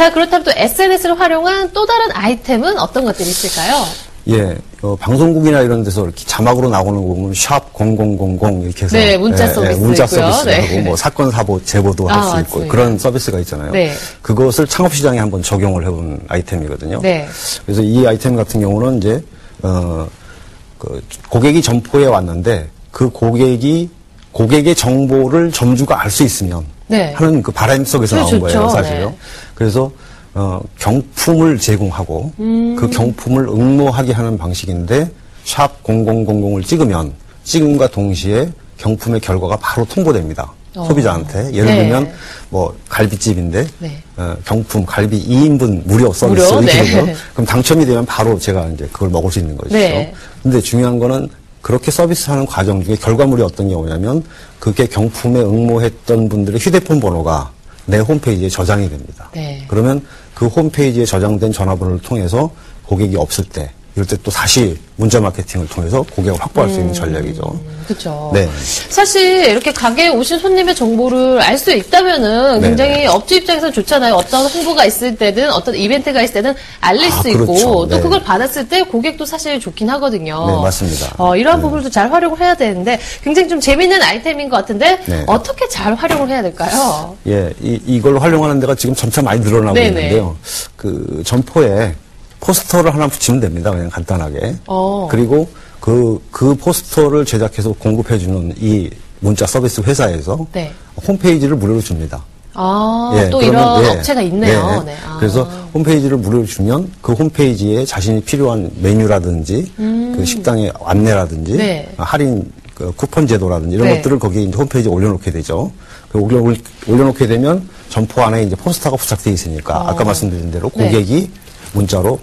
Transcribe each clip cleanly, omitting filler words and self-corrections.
자, 그렇다면 또 SNS를 활용한 또 다른 아이템은 어떤 것들이 있을까요? 예, 방송국이나 이런 데서 이렇게 자막으로 나오는 거 보면 샵 0000 이렇게 해서 네, 문자 서비스 문자 있고요. 서비스도 네. 하고 뭐 사건 사보 제보도 할 수 있고 맞습니다. 그런 서비스가 있잖아요. 네. 그것을 창업 시장에 한번 적용을 해본 아이템이거든요. 네. 그래서 이 아이템 같은 경우는 이제 그 고객이 점포에 왔는데 그 고객의 정보를 점주가 알 수 있으면 네. 하는 그 바람 속에서 나온 좋죠. 거예요, 사실요. 네. 그래서 경품을 제공하고 그 경품을 응모하게 하는 방식인데 샵 0000을 찍으면 찍음과 동시에 경품의 결과가 바로 통보됩니다. 소비자한테. 예를 네. 들면 뭐 갈비집인데 네. 경품 갈비 2인분 무료 서비스 무료? 이렇게 네. 되면 그럼 당첨이 되면 바로 제가 이제 그걸 먹을 수 있는 것이죠. 네. 근데 중요한 거는 그렇게 서비스하는 과정 중에 결과물이 어떤 경우냐면 그게 경품에 응모했던 분들의 휴대폰 번호가 내 홈페이지에 저장이 됩니다. 네. 그러면 그 홈페이지에 저장된 전화번호를 통해서 고객이 없을 때 이럴 때 또 다시 문자 마케팅을 통해서 고객을 확보할 수 있는 전략이죠. 그렇죠. 네. 사실 이렇게 가게에 오신 손님의 정보를 알 수 있다면은 굉장히 네네. 업주 입장에서 좋잖아요. 어떤 홍보가 있을 때든 어떤 이벤트가 있을 때는 알릴 수 있고 그렇죠. 또 네. 그걸 받았을 때 고객도 사실 좋긴 하거든요. 네, 맞습니다. 이러한 네. 부분도 잘 활용을 해야 되는데 굉장히 좀 재미있는 아이템인 것 같은데 네. 어떻게 잘 활용을 해야 될까요? 예, 이걸 활용하는 데가 지금 점차 많이 늘어나고 네네. 있는데요. 그 점포에 포스터를 하나 붙이면 됩니다. 그냥 간단하게. 그리고 그 포스터를 제작해서 공급해주는 이 문자 서비스 회사에서 네. 홈페이지를 무료로 줍니다. 또 그러면, 이런 예, 업체가 있네요. 네. 그래서 홈페이지를 무료로 주면 그 홈페이지에 자신이 필요한 메뉴라든지 그 식당의 안내라든지 네. 할인 그 쿠폰 제도라든지 이런 네. 것들을 거기에 이제 홈페이지에 올려놓게 되죠. 올려놓게 되면 점포 안에 이제 포스터가 부착되어 있으니까 아까 말씀드린 대로 고객이 문자로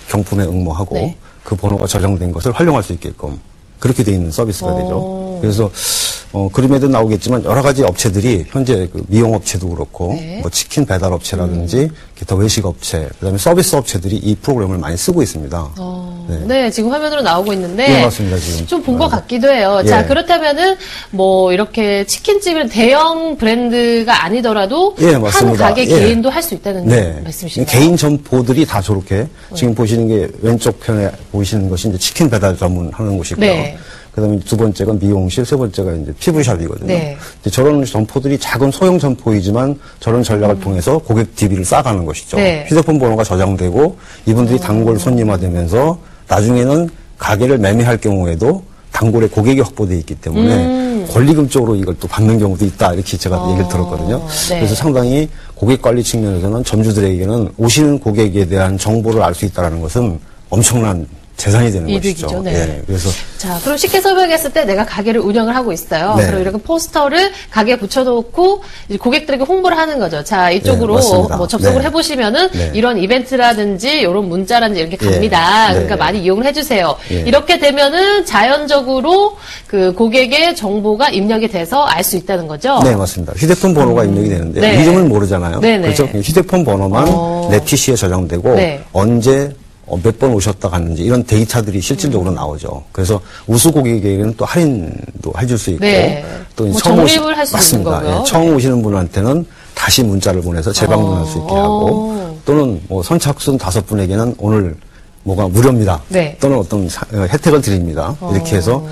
경품에 응모하고 네. 그 번호가 저장된 것을 활용할 수 있게끔 그렇게 되어 있는 서비스가 되죠. 그래서 그림에도 나오겠지만 여러 가지 업체들이 현재 그 미용업체도 그렇고 네. 뭐 치킨 배달업체라든지 기타 외식업체 그다음에 서비스 업체들이 이 프로그램을 많이 쓰고 있습니다. 네, 지금 화면으로 나오고 있는데. 네, 맞습니다, 지금. 좀 본 것 같기도 해요. 예. 자, 그렇다면은, 뭐, 이렇게 치킨집은 대형 브랜드가 아니더라도, 예, 한 맞습니다. 가게 예. 개인도 할 수 있다는 말씀이신가요? 개인 점포들이 다 저렇게 지금 보시는 게 왼쪽 편에 보이시는 것이 이제 치킨 배달 전문하는 곳이고요. 네. 그다음에 두 번째가 미용실, 세 번째가 이제 피부샵이거든요. 네. 이제 저런 점포들이 작은 소형 점포이지만 저런 전략을 통해서 고객 DB를 쌓아가는 것이죠. 네. 휴대폰 번호가 저장되고 이분들이 단골 손님화되면서 나중에는 가게를 매매할 경우에도 단골의 고객이 확보되어 있기 때문에 권리금적으로 이걸 또 받는 경우도 있다 이렇게 제가 얘기를 들었거든요. 네. 그래서 상당히 고객 관리 측면에서는 점주들에게는 오시는 고객에 대한 정보를 알 수 있다는 것은 엄청난 재산이 되는 이득이죠. 것이죠. 네. 예, 그래서 자, 그럼 쉽게 설명했을 때 내가 가게를 운영을 하고 있어요. 네. 그리고 이렇게 포스터를 가게에 붙여놓고 이제 고객들에게 홍보를 하는 거죠. 자, 이쪽으로 네, 맞습니다. 뭐 접속을 네. 해보시면은 네. 이런 이벤트라든지 이런 문자라든지 이렇게 갑니다. 네. 그러니까 네. 많이 이용을 해주세요. 예. 이렇게 되면은 자연적으로 그 고객의 정보가 입력이 돼서 알 수 있다는 거죠. 네, 맞습니다. 휴대폰 번호가 입력이 되는데 네. 이름을 모르잖아요. 네네. 그렇죠? 휴대폰 번호만 내 PC에 저장되고 네. 언제 몇 번 오셨다 갔는지 이런 데이터들이 실질적으로 나오죠. 그래서 우수 고객에게는 또 할인도 해줄 수 있고 네. 또 뭐 처음 적립을 할 수 있는 맞습니다. 거고요. 예, 처음 오시는 분한테는 다시 문자를 보내서 재방문할 수 있게 하고 또는 뭐 선착순 5분에게는 오늘 뭐가 무료입니다. 네. 또는 어떤 혜택을 드립니다. 이렇게 해서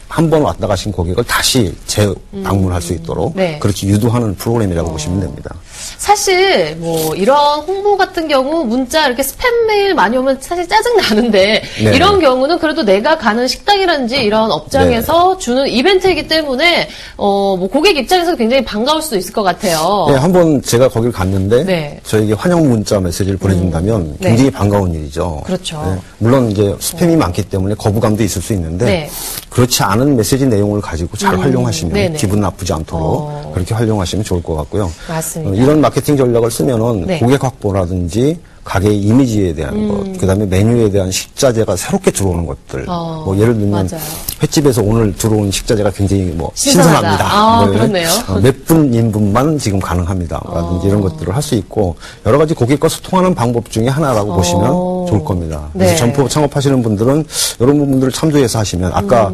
한 번 왔다 가신 고객을 다시 재방문할 수 있도록 네. 그렇게 유도하는 프로그램이라고 보시면 됩니다. 사실 뭐 이런 홍보 같은 경우 문자 이렇게 스팸 메일 많이 오면 사실 짜증 나는데 네. 이런 경우는 그래도 내가 가는 식당이라든지 이런 업장에서 주는 이벤트이기 때문에 뭐 고객 입장에서 굉장히 반가울 수도 있을 것 같아요. 네, 한번 제가 거길 갔는데 네. 저에게 환영 문자 메시지를 보내준다면 네. 굉장히 반가운 일이죠. 그렇죠. 네, 물론 이제 스팸이 많기 때문에 거부감도 있을 수 있는데 네. 그렇지 않은 메시지 내용을 가지고 잘 활용하시면 네네. 기분 나쁘지 않도록 그렇게 활용하시면 좋을 것 같고요. 맞습니다. 이런 마케팅 전략을 쓰면은 네. 고객 확보라든지 가게의 이미지에 대한 것, 그다음에 메뉴에 대한 식자재가 새롭게 들어오는 것들. 뭐 예를 들면 맞아요. 횟집에서 오늘 들어온 식자재가 굉장히 뭐 신선하다. 신선합니다. 뭐 그렇네요. 몇 분 인분만 지금 가능합니다. 라든지 이런 것들을 할 수 있고 여러 가지 고객과 소통하는 방법 중에 하나라고 보시면 좋을 겁니다. 그래서 네. 점포 창업하시는 분들은 이런 부분들을 참조해서 하시면 아까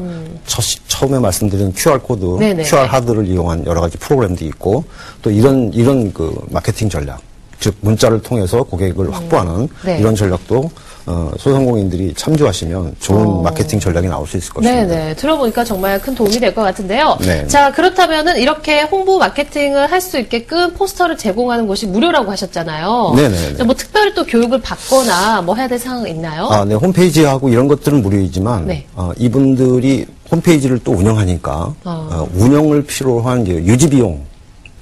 처음에 말씀드린 QR코드, 네네. QR 하드를 이용한 여러 가지 프로그램도 있고 또 이런 그 마케팅 전략 즉 문자를 통해서 고객을 확보하는 네. 이런 전략도 소상공인들이 참조하시면 좋은 마케팅 전략이 나올 수 있을 것입니다. 네네. 들어보니까 정말 큰 도움이 될 것 같은데요. 네. 자, 그렇다면은 이렇게 홍보 마케팅을 할 수 있게끔 포스터를 제공하는 곳이 무료라고 하셨잖아요. 네네. 자, 뭐 특별히 또 교육을 받거나 뭐 해야 될 사항 있나요? 네. 홈페이지하고 이런 것들은 무료이지만, 네. 이분들이 홈페이지를 또 운영하니까, 운영을 필요로 하는 이제 유지 비용,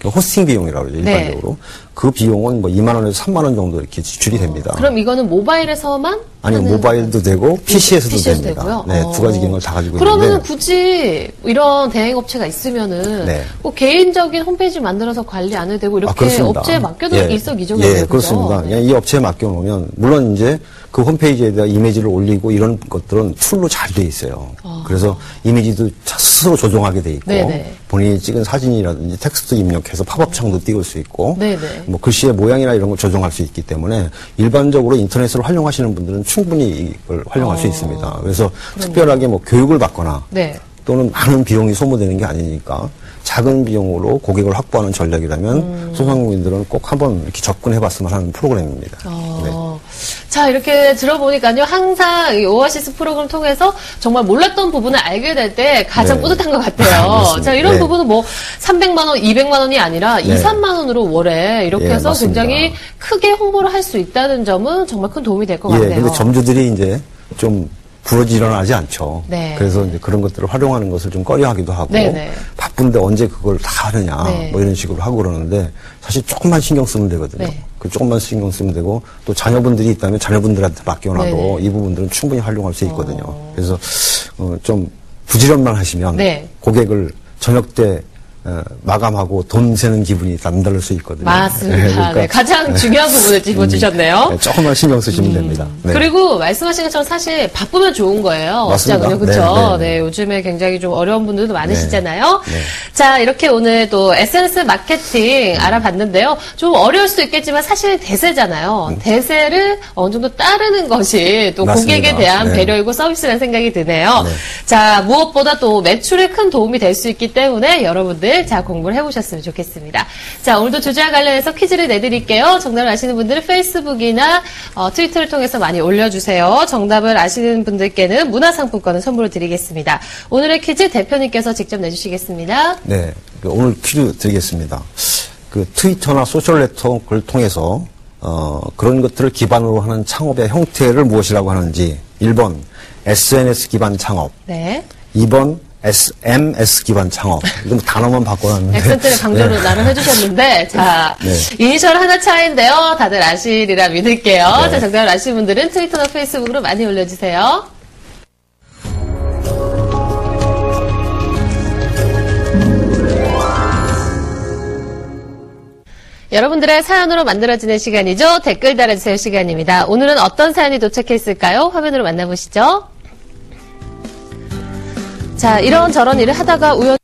호스팅 비용이라고 그러죠, 일반적으로. 네. 그 비용은 뭐 2만 원에서 3만 원 정도 이렇게 지출이 됩니다. 그럼 이거는 모바일에서만? 아니요, 모바일도 되고, PC에서도 됩니다. 되고요? 네, 두 가지 기능을 다 가지고 그러면은 있는데. 굳이 이런 대행업체가 있으면은 네. 꼭 개인적인 홈페이지 만들어서 관리 안 해도 되고 이렇게 그렇습니다. 업체에 맡겨두는 게 일석이조겠네요. 예, 그죠? 그렇습니다. 네. 그냥 이 업체에 맡겨놓으면, 물론 이제 그 홈페이지에 대한 이미지를 올리고 이런 것들은 툴로 잘 돼 있어요. 그래서 이미지도 스스로 조정하게 돼 있고, 네네. 본인이 찍은 사진이라든지 텍스트 입력해서 팝업창도 띄울 수 있고, 네네. 뭐 글씨의 모양이나 이런 걸 조정할 수 있기 때문에 일반적으로 인터넷을 활용하시는 분들은 충분히 이걸 활용할 수 있습니다. 그래서 특별하게 뭐 교육을 받거나 네. 또는 많은 비용이 소모되는 게 아니니까 작은 비용으로 고객을 확보하는 전략이라면 소상공인들은 꼭 한번 이렇게 접근해봤으면 하는 프로그램입니다. 네. 자, 이렇게 들어보니까요, 항상 이 오아시스 프로그램 통해서 정말 몰랐던 부분을 알게 될 때 가장 네. 뿌듯한 것 같아요. 그렇습니다. 자, 이런 네. 부분은 뭐 300만 원, 200만 원이 아니라 2, 네. 3만 원으로 월에 이렇게 예, 해서 맞습니다. 굉장히 크게 홍보를 할 수 있다는 점은 정말 큰 도움이 될 것 예, 같네요. 근데 점주들이 이제 좀 부러지런하지 않죠. 네. 그래서 이제 그런 것들을 활용하는 것을 좀 꺼려하기도 하고 네네. 바쁜데 언제 그걸 다 하느냐 네. 뭐 이런 식으로 하고 그러는데 사실 조금만 신경 쓰면 되거든요. 네. 그 조금만 신경 쓰면 되고 또 자녀분들이 있다면 자녀분들한테 맡겨놔도 네네. 이 부분들은 충분히 활용할 수 있거든요. 그래서 좀 부지런만 하시면 네. 고객을 저녁 때 마감하고 돈 세는 기분이 남다를 수 있거든요. 맞습니다. 그러니까 네, 가장 중요한 부분을 짚어주셨네요. 네, 조금만 신경 쓰시면 됩니다. 네. 그리고 말씀하신 것처럼 사실 바쁘면 좋은 거예요. 맞습니다. 업장은요, 그렇죠? 네, 네. 네, 요즘에 굉장히 좀 어려운 분들도 많으시잖아요. 네. 자, 이렇게 오늘 또 SNS 마케팅 알아봤는데요. 좀 어려울 수도 있겠지만 사실 대세잖아요. 대세를 어느 정도 따르는 것이 또 맞습니다. 고객에 대한 네. 배려이고 서비스라는 생각이 드네요. 네. 자, 무엇보다 또 매출에 큰 도움이 될 수 있기 때문에 여러분들 자 공부를 해보셨으면 좋겠습니다. 자, 오늘도 주제와 관련해서 퀴즈를 내드릴게요. 정답을 아시는 분들은 페이스북이나 트위터를 통해서 많이 올려주세요. 정답을 아시는 분들께는 문화상품권을 선물로 드리겠습니다. 오늘의 퀴즈 대표님께서 직접 내주시겠습니다. 네, 오늘 퀴즈 드리겠습니다. 그 트위터나 소셜 네트워크를 통해서 그런 것들을 기반으로 하는 창업의 형태를 무엇이라고 하는지 1번 SNS 기반 창업, 네. 2번 SMS 기반 창업. 이건 단어만 바꿔놨는데. 액센트를 강조로 네. 나름 해주셨는데, 자, 네. 이니셜 하나 차이인데요. 다들 아시리라 믿을게요. 네. 자, 정답을 아시는 분들은 트위터나 페이스북으로 많이 올려주세요. 여러분들의 사연으로 만들어지는 시간이죠. 댓글 달아주세요 시간입니다. 오늘은 어떤 사연이 도착했을까요? 화면으로 만나보시죠. 자, 이런저런 일을 하다가 우연